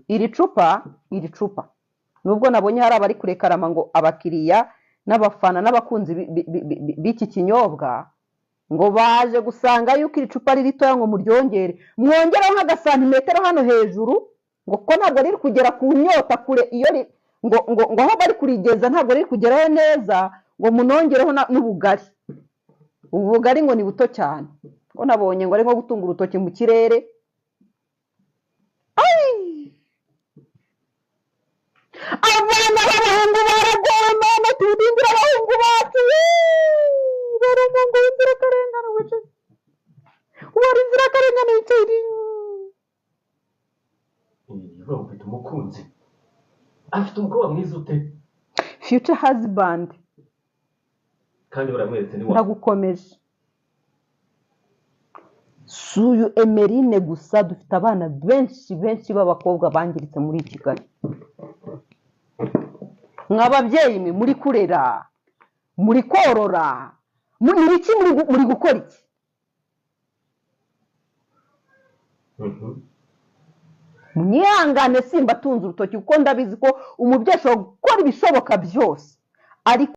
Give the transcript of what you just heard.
iri cupa nubwo nabonye hari abari kurekarama ngo abakiriya n'abafana n'abakunzi b'iki kinyobwa ngo baje gusanga yuko iri cupa ari ritoya ngo muryongere mwongereho nk'agasantimetero hano hejuru ngo ko ntabwo riri kugera ku nyota kure iyo ngo aho bari kurigeza ntabwo riri kugeraho neza ngo munongereho n'ubugari ubu bugari ngo ni buto cyane ko nabonye ngo ari nko gutunga urutoki mu kirere abana b'abahungu baragowe none tudindira abahungu bacu baramungu w'inzirakarengane wicaye wari inzirakarengane wicaye Bro, mfite umukunzi afite umukobwa mwiza ute future husband kandi uramweretse ni wa ndagukomeje suyu Emeline gusa dufite abana benshi b'abakobwa bangiritse muri Kigali mw'ababyeyi mwe muri kurera muri korora muri gukora iki mwihangane simba tunze urutoki kuko ndabizi ko umubyeyi ashobora gukora ibishoboka byose ariko